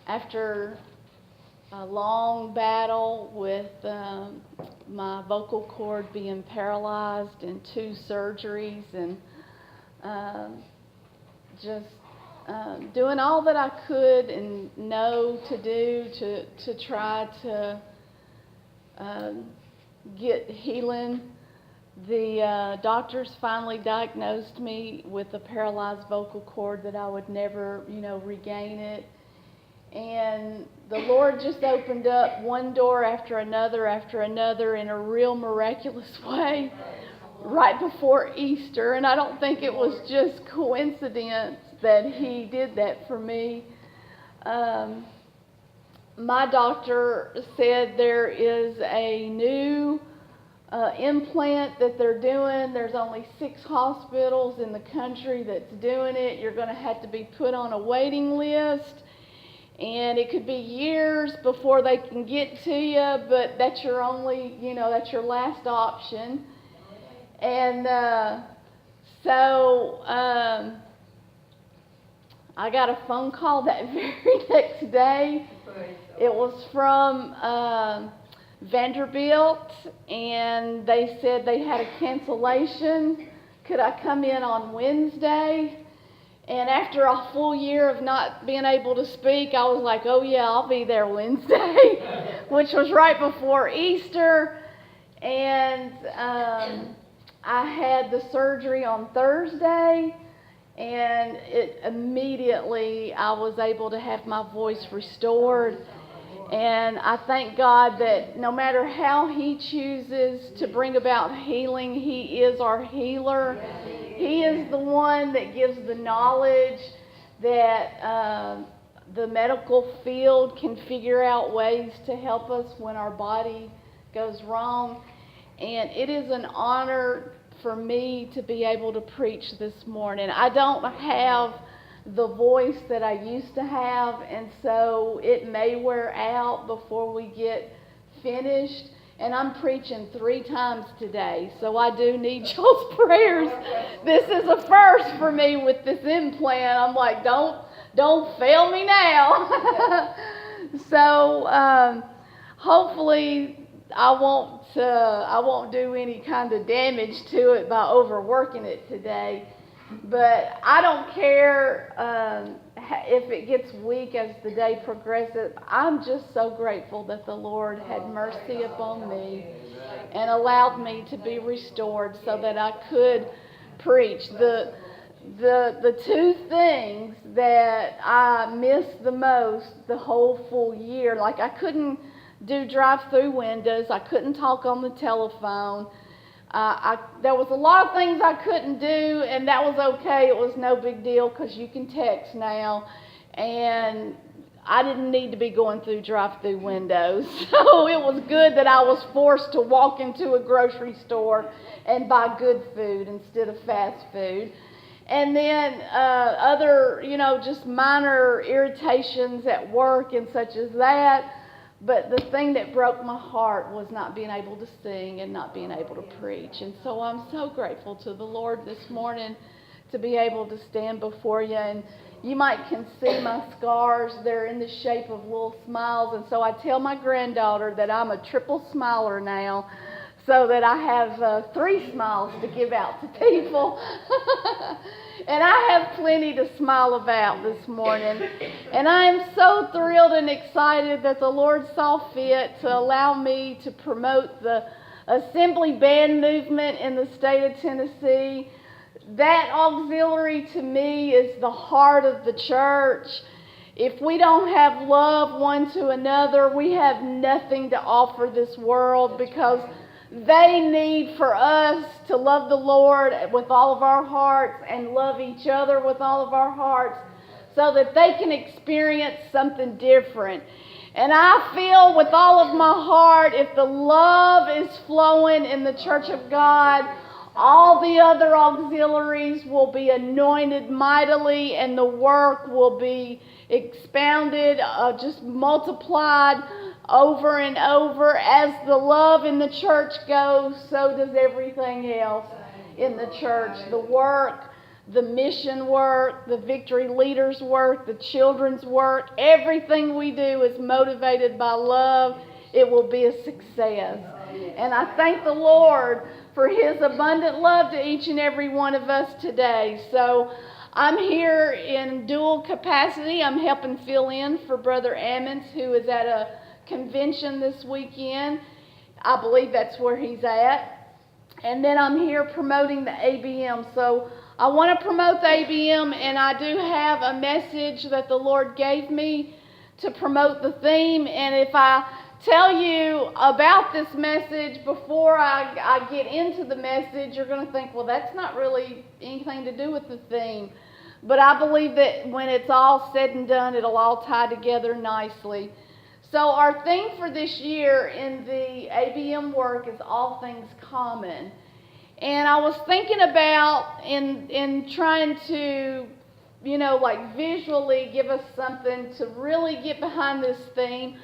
after a long battle with my vocal cord being paralyzed and 2 surgeries, and just doing all that I could and know to do to try to get healing. The doctors finally diagnosed me with a paralyzed vocal cord, that I would never, regain it. And the Lord just opened up one door after another in a real miraculous way right before Easter. And I don't think it was just coincidence that He did that for me. My doctor said there is a new implant that they're doing. There's only 6 hospitals in the country that's doing it. You're going to have to be put on a waiting list, and it could be years before they can get to you, but that's your only, that's your last option. And so I got a phone call that very next day. It was from Vanderbilt, and they said they had a cancellation. Could I come in on Wednesday? And after a full year of not being able to speak, I was like, oh yeah, I'll be there Wednesday, which was right before Easter. And I had the surgery on Thursday, and immediately I was able to have my voice restored. And I thank God that no matter how He chooses to bring about healing, He is our healer. He is the one that gives the knowledge that the medical field can figure out ways to help us when our body goes wrong. And it is an honor for me to be able to preach this morning. I don't have the voice that I used to have, and so it may wear out before we get finished. And I'm preaching 3 times today, so I do need y'all's prayers. This is a first for me with this implant. I'm like, don't fail me now. So hopefully I won't do any kind of damage to it by overworking it today. But I don't care if it gets weak as the day progresses. I'm just so grateful that the Lord had mercy upon me and allowed me to be restored so that I could preach. The 2 things that I missed the most the whole full year, like I couldn't do drive-through windows, I couldn't talk on the telephone. There was a lot of things I couldn't do, and that was okay. It was no big deal because you can text now, and I didn't need to be going through drive-through windows. So it was good that I was forced to walk into a grocery store and buy good food instead of fast food. And then other, just minor irritations at work and such as that. But the thing that broke my heart was not being able to sing and not being able to preach. And so I'm so grateful to the Lord this morning to be able to stand before you. And you might can see my scars. They're in the shape of little smiles. And so I tell my granddaughter that I'm a triple smiler now, so that I have 3 smiles to give out to people. And I have plenty to smile about this morning. And I am so thrilled and excited that the Lord saw fit to allow me to promote the Assembly Band movement in the state of Tennessee. That auxiliary to me is the heart of the church. If we don't have love one to another, we have nothing to offer this world, because they need for us to love the Lord with all of our hearts and love each other with all of our hearts, so that they can experience something different. And I feel with all of my heart, if the love is flowing in the church of God, all the other auxiliaries will be anointed mightily, and the work will be expounded, just multiplied over and over. As the love in the church goes, so does everything else in the church. The work, the mission work, the victory leaders work, the children's work. Everything we do is motivated by love. It will be a success. And I thank the Lord for His abundant love to each and every one of us today. So I'm here in dual capacity. I'm helping fill in for Brother Ammons, who is at a convention this weekend. I believe that's where he's at. And then I'm here promoting the ABM. So I want to promote the ABM, and I do have a message that the Lord gave me to promote the theme. And if I tell you about this message before I get into the message, you're going to think, well, that's not really anything to do with the theme. But I believe that when it's all said and done, it'll all tie together nicely. So our theme for this year in the ABM work is all things common. And I was thinking about in trying to, like visually give us something to really get behind this theme.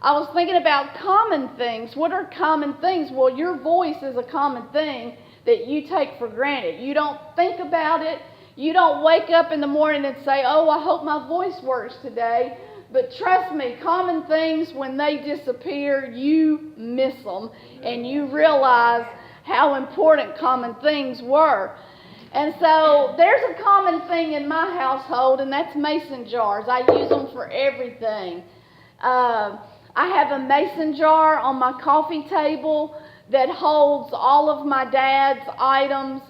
I was thinking about common things. What are common things? Well, your voice is a common thing that you take for granted. You don't think about it. You don't wake up in the morning and say, oh, I hope my voice works today. But trust me, common things, when they disappear, you miss them. And you realize how important common things were. And so there's a common thing in my household, and that's mason jars. I use them for everything. I have a mason jar on my coffee table that holds all of my dad's items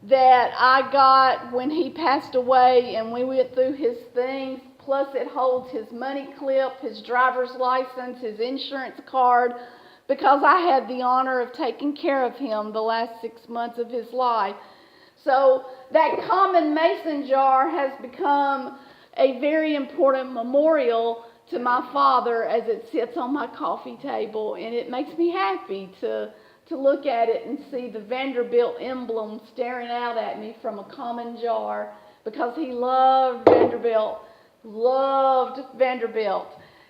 that I got when he passed away, and we went through his things. Plus it holds his money clip, his driver's license, his insurance card, because I had the honor of taking care of him the last 6 months of his life. So that common mason jar has become a very important memorial to my father as it sits on my coffee table, and it makes me happy to look at it and see the Vanderbilt emblem staring out at me from a common jar, because he loved Vanderbilt.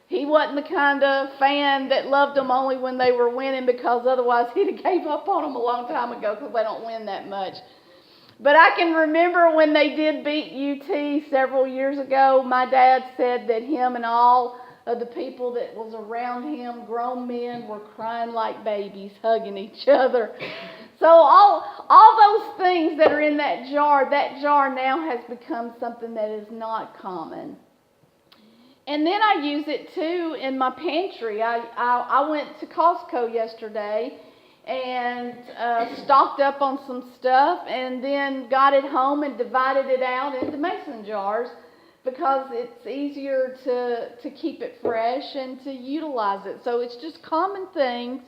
He wasn't the kind of fan that loved them only when they were winning, because otherwise he'd have gave up on them a long time ago, because they don't win that much. But I can remember when they did beat UT several years ago, my dad said that him and all of the people that was around him, grown men, were crying like babies, hugging each other. So all those things that are in that jar now has become something that is not common. And then I use it too in my pantry. I went to Costco yesterday and stocked up on some stuff, and then got it home and divided it out into mason jars, because it's easier to keep it fresh and to utilize it. So it's just common things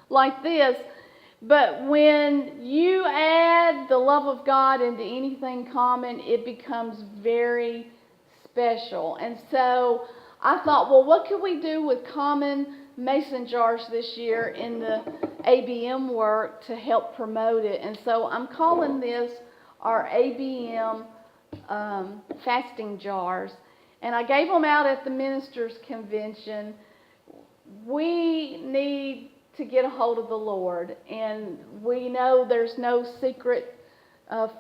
like this. But when you add the love of God into anything common, it becomes very special. And so I thought, well, what could we do with common mason jars this year in the ABM work to help promote it? And so I'm calling this our ABM fasting jars. And I gave them out at the ministers' convention. We need to get a hold of the Lord, and we know there's no secret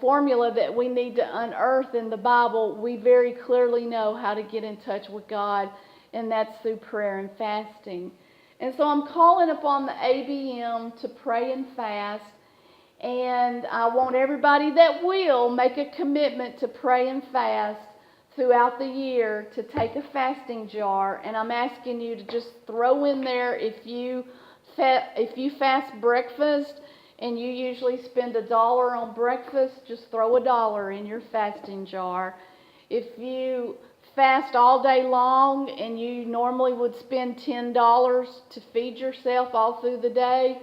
formula that we need to unearth in the Bible. We very clearly know how to get in touch with God, and that's through prayer and fasting. And so I'm calling upon the ABM to pray and fast, and I want everybody that will make a commitment to pray and fast throughout the year to take a fasting jar. And I'm asking you to just throw in there, if you fast breakfast and you usually spend $1 on breakfast, just throw $1 in your fasting jar. If you fast all day long and you normally would spend $10 to feed yourself all through the day,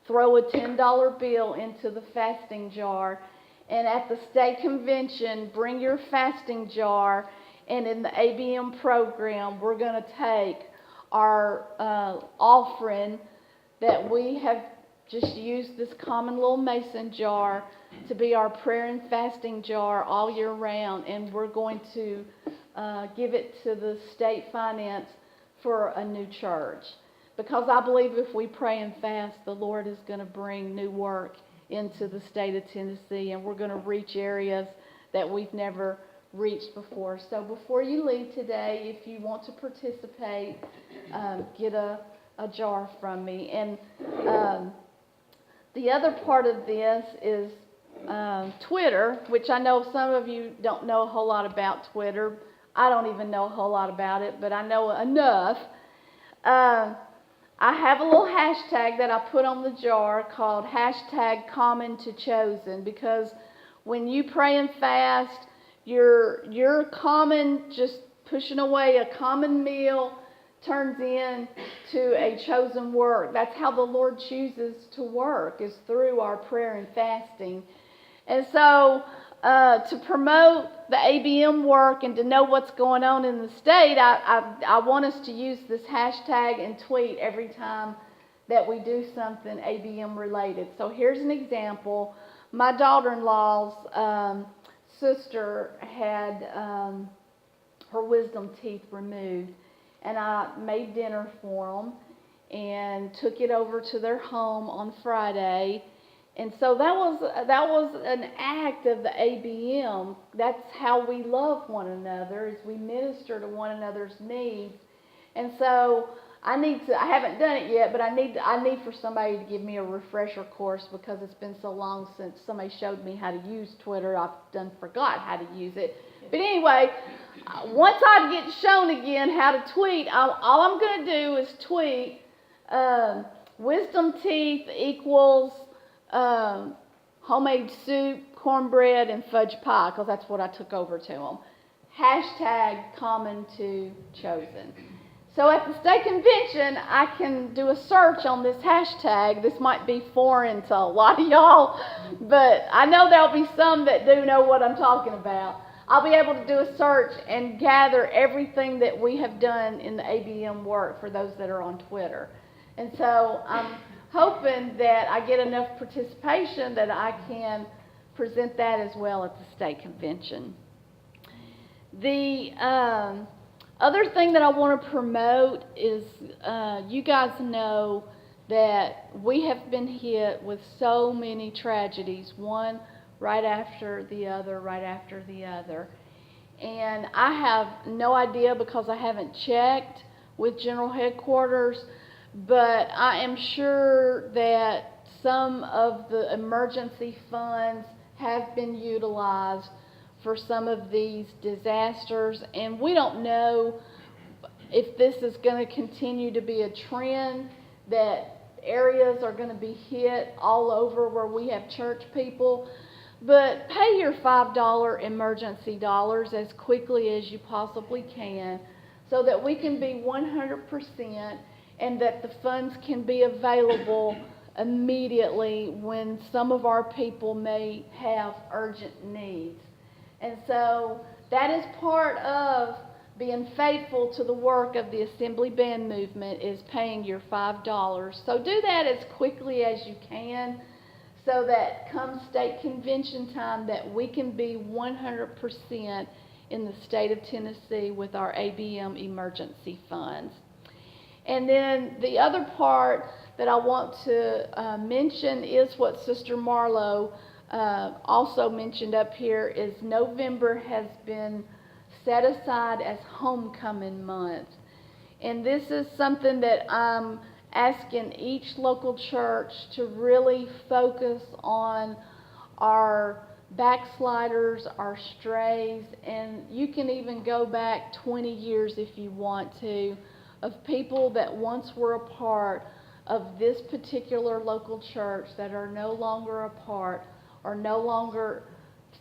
throw a $10 bill into the fasting jar. And at the state convention, bring your fasting jar, and in the ABM program, we're going to take our offering that we have just used, this common little mason jar, to be our prayer and fasting jar all year round, and we're going to give it to the state finance for a new church. Because I believe if we pray and fast, the Lord is going to bring new work into the state of Tennessee, and we're going to reach areas that we've never reached before. So before you leave today, if you want to participate, get a jar from me. And the other part of this is Twitter, which I know some of you don't know a whole lot about Twitter. I don't even know a whole lot about it, but I know enough. I have a little hashtag that I put on the jar called #CommonToChosen, because when you pray and fast, your common, just pushing away a common meal, turns into a chosen work. That's how the Lord chooses to work, is through our prayer and fasting. And so to promote the ABM work and to know what's going on in the state, I want us to use this hashtag and tweet every time that we do something ABM related. So here's an example. My daughter-in-law's sister had her wisdom teeth removed, and I made dinner for them and took it over to their home on Friday. And so that was an act of the ABM. That's how we love one another, is we minister to one another's needs. And so I haven't done it yet, but I need for somebody to give me a refresher course, because it's been so long since somebody showed me how to use Twitter. I've forgot how to use it. But anyway, once I get shown again how to tweet, all I'm going to do is tweet wisdom teeth equals homemade soup, cornbread, and fudge pie, because that's what I took over to them. #CommonToChosen. So at the state convention, I can do a search on this hashtag. This might be foreign to a lot of y'all, but I know there'll be some that do know what I'm talking about. I'll be able to do a search and gather everything that we have done in the ABM work for those that are on Twitter. And so I'm hoping that I get enough participation that I can present that as well at the state convention. The other thing that I want to promote is you guys know that we have been hit with so many tragedies, one right after the other, right after the other. And I have no idea, because I haven't checked with General Headquarters, but I am sure that some of the emergency funds have been utilized for some of these disasters, and we don't know if this is going to continue to be a trend, that areas are going to be hit all over where we have church people. But pay your $5 emergency dollars as quickly as you possibly can, so that we can be 100%, and that the funds can be available immediately when some of our people may have urgent needs. And so that is part of being faithful to the work of the Assembly Band movement, is paying your $5. So do that as quickly as you can, so that come state convention time that we can be 100% in the state of Tennessee with our ABM emergency funds. And then the other part that I want to mention is what Sister Marlowe also mentioned up here, is November has been set aside as homecoming month. And this is something that I'm asking each local church to really focus on our backsliders, our strays, and you can even go back 20 years if you want to, of people that once were a part of this particular local church that are no longer a part, or no longer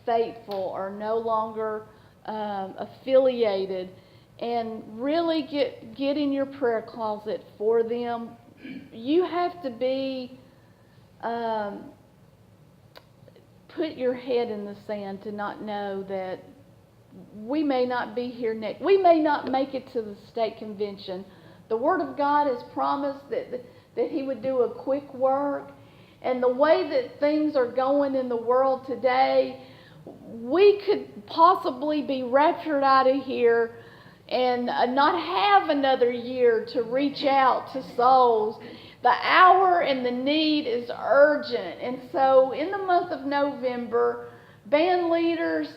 faithful, or no longer affiliated, and really get in your prayer closet for them. You have to be put your head in the sand to not know that we may not be here next. We may not make it to the state convention. The Word of God has promised that He would do a quick work. And the way that things are going in the world today, we could possibly be raptured out of here and not have another year to reach out to souls. The hour and the need is urgent. And so in the month of November, band leaders,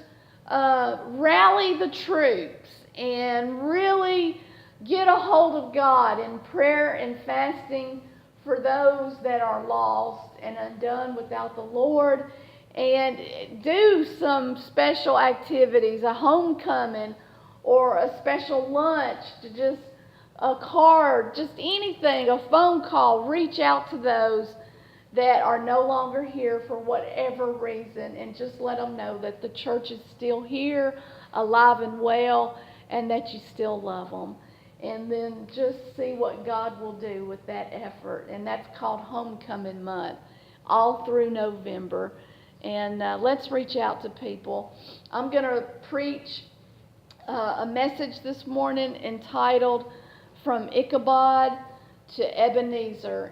rally the troops and really get a hold of God in prayer and fasting for those that are lost and undone without the Lord, and do some special activities, a homecoming or a special lunch, to just a card, just anything, a phone call, reach out to those that are no longer here for whatever reason, and just let them know that the church is still here, alive and well, and that you still love them. And then just see what God will do with that effort. And that's called Homecoming Month, all through November. And let's reach out to people. I'm going to preach a message this morning entitled From Ichabod to Ebenezer.